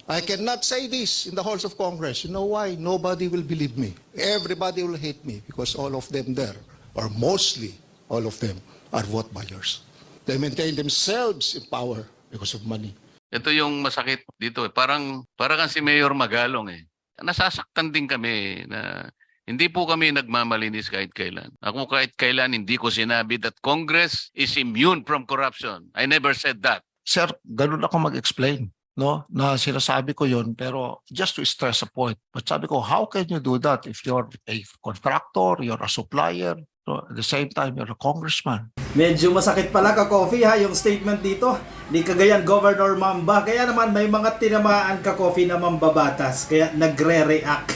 I cannot say this in the halls of Congress. You know why? Nobody will believe me. Everybody will hate me because all of them there, or mostly all of them, are vote buyers. They maintain themselves in power because of money. Ito yung masakit dito. Parang si Mayor Magalong eh. Nasasaktan din kami na hindi po kami nagmamalinis kahit kailan. Ako kahit kailan hindi ko sinabi that Congress is immune from corruption. I never said that. Sir, ganun ako mag-explain, no? Na sinasabi ko yun, pero just to stress a point. But sabi ko, how can you do that if you're a contractor, you're a supplier, no? At the same time, you're a congressman. Medyo masakit pala ka-coffee ha yung statement dito ni Cagayan Governor Mamba. Kaya naman may mga tinamaan ka-coffee na mambabatas. Kaya nagre-react.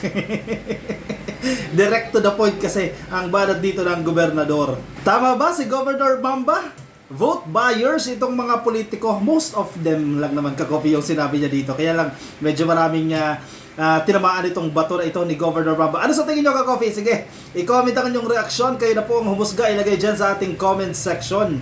Direct to the point kasi ang banat dito ng gobernador. Tama ba si Governor Mamba? Vote buyers itong mga politiko. Most of them lang naman ka-coffee yung sinabi niya dito. Kaya lang medyo maraming tinamaan itong bato na ito ni Governor Mamba. Ano sa tingin nyo ka-coffee? Sige, i-comment ang inyong reaksyon. Kayo na po ang humusga. Ilagay dyan sa ating comment section.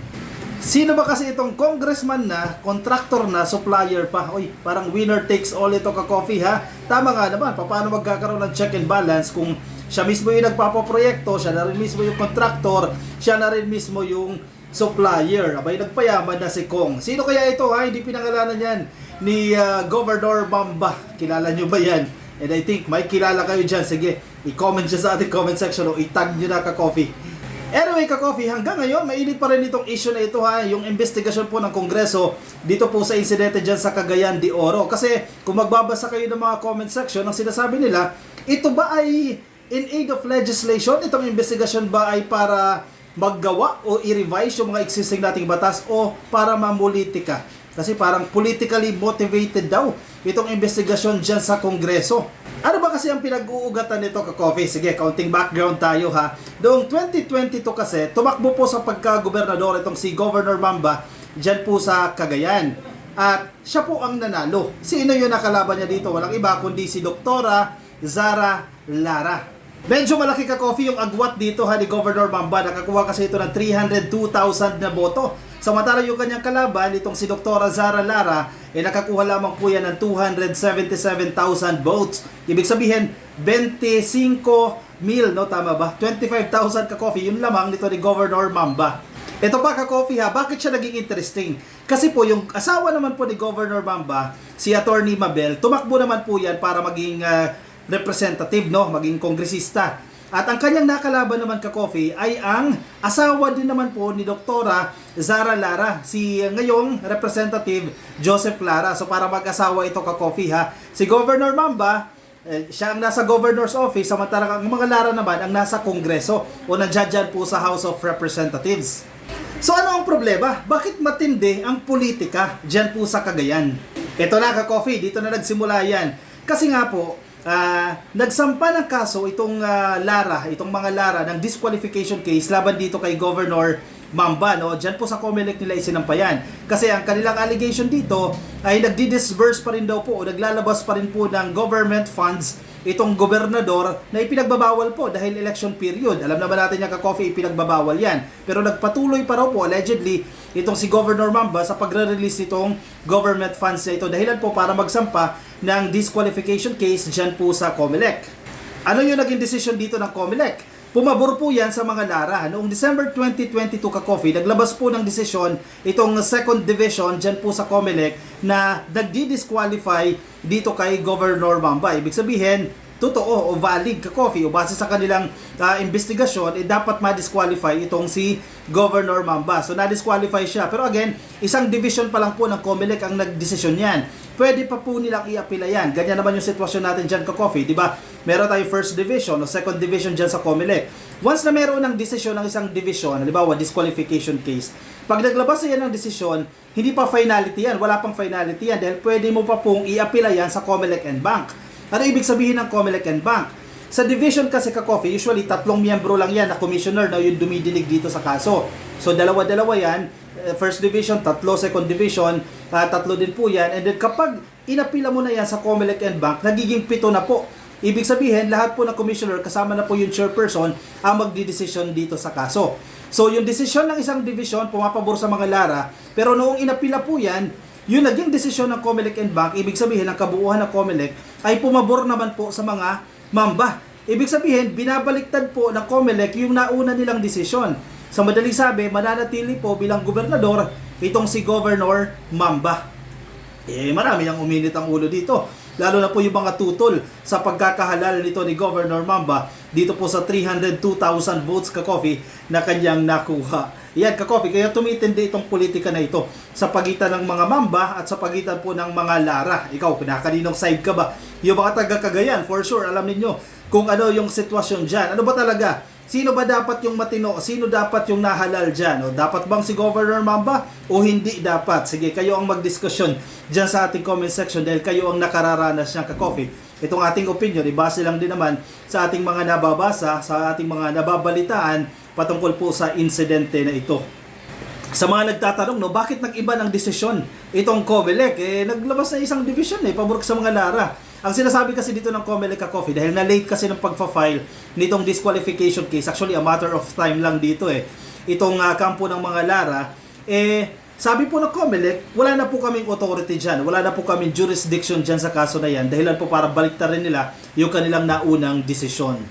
Sino ba kasi itong congressman na, contractor na, supplier pa? Uy, parang winner takes all ito ka-coffee ha. Tama nga naman, paano magkakaroon ng check and balance kung siya mismo yung nagpapaproyekto, siya na rin mismo yung contractor, siya na rin mismo yung supplier. Abay, nagpayaman na si Kong. Sino kaya ito ha? Hindi pinangalanan yan ni Governor Mamba. Kilala nyo ba yan? And I think may kilala kayo dyan. Sige, i-comment dyan sa ating comment section o i-tag nyo na ka-coffee. Anyway, ka-coffee, hanggang ngayon, mainit pa rin itong issue na ito ha, yung investigasyon po ng Kongreso dito po sa insidente dyan sa Cagayan de Oro. Kasi kung magbabasa kayo ng mga comment section, ang sinasabi nila, ito ba ay in aid of legislation? Itong investigasyon ba ay para maggawa o i-revise yung mga existing nating batas o para mamulitika? Kasi parang politically motivated daw itong investigasyon dyan sa Kongreso. Ano ba kasi ang pinag-uugatan nito ka-coffee? Sige, counting background tayo ha. Noong 2022 kasi, tumakbo po sa pagka-gobernador itong si Governor Mamba dyan po sa Cagayan. At siya po ang nanalo. Sino yung nakalaban niya dito? Walang iba kundi si Doktora Zara Lara. Medyo malaki ka-coffee yung agwat dito ha ni Governor Mamba. Nakakuha kasi ito ng 302,000 na boto. Samantalang yung kanyang kalaban, itong si Doktora Zara Lara, nakakuha lamang po yan ng 277,000 votes. Ibig sabihin, 25,000, no? Tama ba? 25,000 ka-coffee, yun lamang nito ni Governor Mamba. Ito pa ka-coffee ha, bakit siya naging interesting? Kasi po yung asawa naman po ni Governor Mamba, si Attorney Mabel, tumakbo naman po yan para maging representative, no? Maging kongresista. At ang kanyang nakalaban naman ka-coffee ay ang asawa din naman po ni Doktora Zara Lara, si ngayong representative Joseph Lara. So para mag-asawa ito ka-coffee ha. Si Governor Mamba, siya ang nasa governor's office, samantalang ang mga Lara naman ang nasa kongreso o nandiyan po sa House of Representatives. So ano ang problema? Bakit matindi ang politika dyan po sa Cagayan? Ito na ka-coffee, dito na nagsimula yan. Kasi nga po, nagsampa ng kaso itong itong mga Lara ng disqualification case laban dito kay Governor Mamba, no? Diyan po sa COMELEC nila isinampayan. Kasi ang kanilang allegation dito ay nagdi-disburse pa rin daw po o naglalabas pa rin po ng government funds itong gobernador na ipinagbabawal po dahil election period. Alam naman natin yung ka-coffee, ipinagbabawal yan. Pero nagpatuloy pa raw po allegedly itong si Governor Mamba sa pagre-release itong government funds na ito. Dahilan po para magsampa ng disqualification case dyan po sa COMELEC. Ano yung naging decision dito ng COMELEC? Pumabor po yan sa mga Lara. Noong December 2022 ka-coffee, naglabas po ng desisyon itong second division dyan po sa COMELEC na nagdi-disqualify dito kay Governor Mamba. Ibig sabihin, totoo o valid ka-coffee o base sa kanilang investigasyon, dapat ma-disqualify itong si Governor Mamba. So na-disqualify siya. Pero again, isang division pa lang po ng COMELEC ang nagdesisyon yan. Pwede pa po nilang i-apila yan. Ganyan naman yung sitwasyon natin dyan ka-coffee, di ba? Meron tayo first division o second division dyan sa COMELEC. Once na meron ng desisyon ng isang division, halimbawa disqualification case, pag naglabas yan ng desisyon, hindi pa finality yan, wala pang finality yan dahil pwede mo pa pong i-apila yan sa COMELEC and Bank. Ano ibig sabihin ng COMELEC and Bank? Sa division kasi ka-coffee, usually 3 miyembro lang yan na commissioner na yung dumidinig dito sa kaso. So dalawa-dalawa yan, first division, 3, second division, 3 din po yan. And then kapag inapila mo na yan sa COMELEC and Bank, nagiging 7 na po. Ibig sabihin, lahat po ng commissioner, kasama na po yung chairperson, ang magdidesisyon dito sa kaso. So yung desisyon ng isang division, pumapabor sa mga Lara, pero noong inapila po yan, yung naging desisyon ng COMELEC and BAC, ibig sabihin ang kabuuan ng COMELEC ay pumabor naman po sa mga mamba. Ibig sabihin, binabaliktad po ng COMELEC yung nauna nilang desisyon. Sa madaling sabi, mananatili po bilang gobernador itong si Governor Mamba. Marami ang uminit ang ulo dito. Lalo na po yung mga tutol sa pagkakahalal nito ni Governor Mamba dito po sa 302,000 votes ka-coffee na kanyang nakuha. Yan ka-coffee, kaya tumitindi itong politika na ito sa pagitan ng mga Mamba at sa pagitan po ng mga Lara. Ikaw, pinakaninong side ka ba? Yung mga taga-Cagayan, for sure, alam ninyo kung ano yung sitwasyon dyan. Ano ba talaga? Sino ba dapat yung matino? Sino dapat yung nahalal dyan? O, dapat bang si Governor Mamba o hindi dapat? Sige, kayo ang magdiskusyon dyan sa ating comment section dahil kayo ang nakararanas niyang ka-coffee. Itong ating opinion, ibase lang din naman sa ating mga nababasa, sa ating mga nababalitaan patungkol po sa insidente na ito. Sa mga nagtatanong, no, bakit nag-iba ng desisyon itong COMELEC? Naglabas na isang division pabor sa mga Lara. Ang sinasabi kasi dito ng COMELEC ka-coffee, dahil na-late kasi ng pagpa-file nitong disqualification case, actually a matter of time lang dito itong kampo ng mga Lara, sabi po ng COMELEC, wala na po kaming authority dyan, wala na po kaming jurisdiction dyan sa kaso na yan, dahilan po para baliktarin nila yung kanilang naunang desisyon.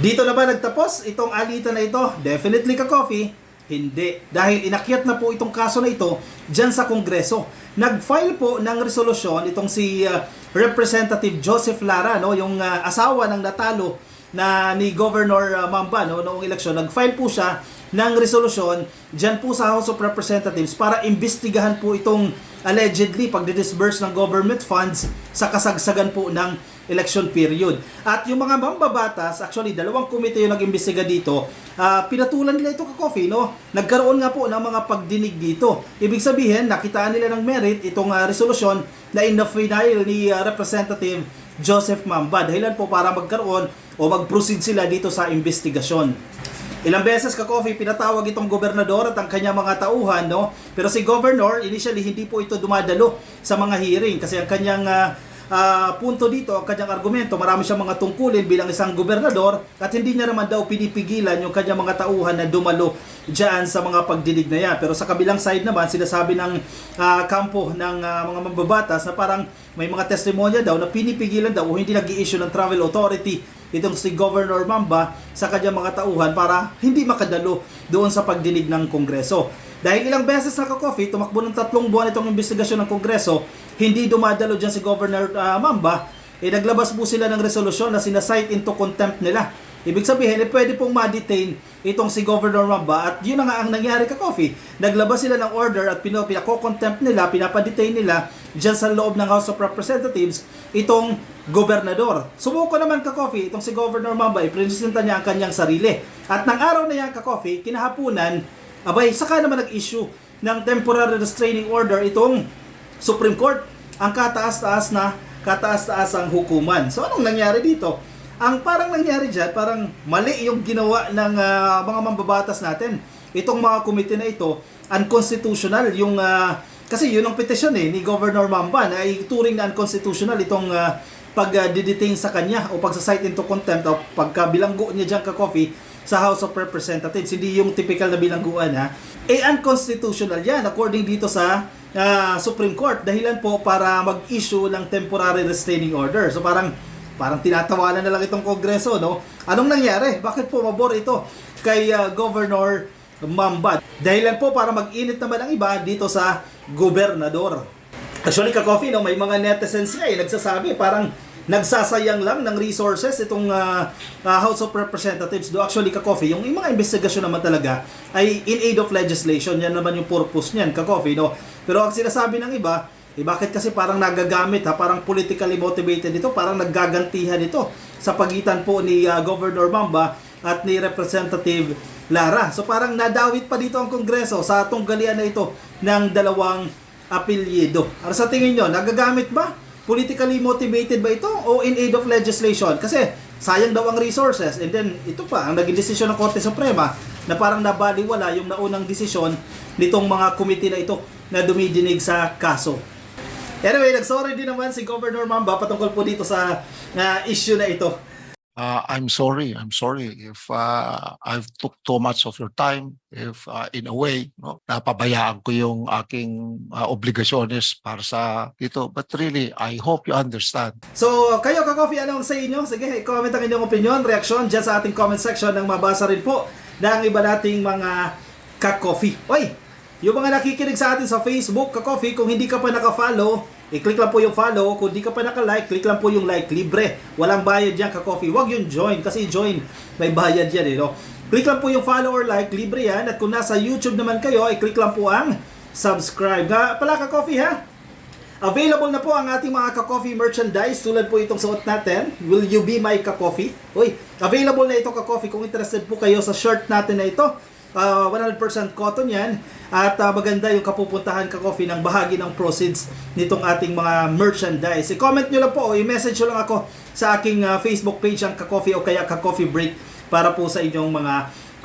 Dito na ba nagtapos itong alitan na ito? Definitely ka-coffee, hindi. Dahil inakyat na po itong kaso na ito dyan sa Kongreso. Nag-file po ng resolusyon itong si Representative Joseph Lara, no, yung asawa ng natalo na ni Governor Mamba noong eleksyon. Nag-file po siya ng resolusyon dyan po sa House of Representatives para imbestigahan po itong allegedly pagdi-disburse ng government funds sa kasagsagan po ng election period. At yung mga mambabatas, actually dalawang komite yung nag-imbestiga dito, pinatulan nila ito ka-coffee, no? Nagkaroon nga po ng mga pagdinig dito. Ibig sabihin, nakitaan nila ng merit itong resolusyon na in-file ni Representative Joseph Mamba. Dahilan po para magkaroon o mag-proceed sila dito sa investigasyon. Ilang beses ka-coffee pinatawag itong gobernador at ang kanyang mga tauhan, no? Pero si governor, initially hindi po ito dumadalo sa mga hearing kasi ang kanyang punto dito, ang kanyang argumento, marami siyang mga tungkulin bilang isang gobernador at hindi niya naman daw pinipigilan yung kanyang mga tauhan na dumalo dyan sa mga pagdinig na yan. Pero sa kabilang side naman, sinasabi ng kampo ng mga mambabatas na parang may mga testimonya daw na pinipigilan daw o hindi nag-i-issue ng travel authority itong si Governor Mamba sa kanyang mga tauhan para hindi makadalo doon sa pagdinig ng Kongreso. Dahil ilang beses na ka-coffee, tumakbo ng 3 buwan itong investigasyon ng Kongreso, hindi dumadalo dyan si Governor Mamba, naglabas po sila ng resolusyon na sinasite into contempt nila. Ibig sabihin, pwede pong ma-detain itong si Governor Mamba at yun na nga ang nangyari ka-coffee. Naglabas sila ng order at pinako-contempt nila, pinapa-detain nila dyan sa loob ng House of Representatives itong gobernador. Sumuko naman ka-coffee, itong si Governor Mamba, ipresenta niya ang kanyang sarili. At ng araw na yan ka-coffee, kinahapunan, abay, saka naman nag-issue ng temporary restraining order itong Supreme Court. Ang kataas-taas ang hukuman. So, anong nangyari dito? Ang parang nangyari dyan, parang mali yung ginawa ng mga mambabatas natin. Itong mga komite na ito, unconstitutional. Kasi yun ang petisyon ni Governor Mamba na ituring na unconstitutional itong pag-detain sa kanya o pag-cite into contempt o pagkabilanggo niya dyan ka-coffee sa House of Representatives. Hindi yung typical na bilangguan unconstitutional yan according dito sa Supreme Court. Dahilan po para mag-issue ng temporary restraining order. So parang tinatawanan na lang itong Kongreso, no? Anong nangyari? Bakit pumabor ito kay Governor Mamba? Dahilan po para mag-init naman ang iba dito sa gobernador. Actually, ka-coffee, no, may mga netizens nga nagsasabi parang nagsasayang lang ng resources itong House of Representatives. Do actually, ka-coffee, yung mga investigasyon naman talaga ay in aid of legislation. Yan naman yung purpose niyan, ka-coffee, no? Pero ang sinasabi ng iba, bakit kasi parang nagagamit, parang politically motivated ito, parang naggagantihan ito sa pagitan po ni Governor Mamba at ni Representative Lara. So parang nadawit pa dito ang Kongreso sa tunggalian na ito ng dalawang apelyido. Ano sa tingin nyo, nagagamit ba? Politically motivated ba ito o in aid of legislation? Kasi sayang daw ang resources. And then ito pa, ang naging desisyon ng Korte Suprema na parang nabaliwala yung naunang desisyon nitong mga komite na ito na dumidinig sa kaso. Anyway, nagsorry din naman si Governor Mamba patungkol po dito sa issue na ito. I'm sorry. I'm sorry if I've took too much of your time. If in a way, no, napabayaan ko yung aking obligasyones para sa ito. But really, I hope you understand. So, kayo ka-coffee, anong sa inyo? Sige, comment ang inyong opinion, reaksyon dyan sa ating comment section nang mabasa rin po ng iba nating mga ka-coffee. Oy, yung mga nakikinig sa atin sa Facebook, ka-coffee, kung hindi ka pa naka-follow, i-click lang po yung follow. Kung hindi ka pa naka-like, click lang po yung like. Libre. Walang bayad yan, ka-coffee. Huwag yung join, kasi join, may bayad yan, no? Click lang po yung follow or like, libre yan. At kung nasa YouTube naman kayo, i-click lang po ang subscribe. Nga pala, ka-coffee, ha? Available na po ang ating mga ka-coffee merchandise tulad po itong suot natin. Will you be my ka-coffee? Uy, available na ito ka-coffee kung interested po kayo sa shirt natin na ito. 100% cotton yan. At maganda yung kapupuntahan ka-coffee ng bahagi ng proceeds nitong ating mga merchandise. I-comment nyo lang po o i-message nyo lang ako sa aking Facebook page ang ka-coffee o kaya ka-coffee break para po sa inyong mga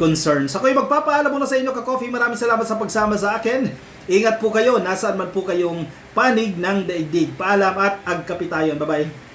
concerns. Ako'y magpapaalam muna sa inyo ka-coffee. Maraming salamat sa pagsama sa akin. Ingat po kayo, nasaan man po kayong panig ng daigdig. Paalam at agkapi tayo. Bye-bye.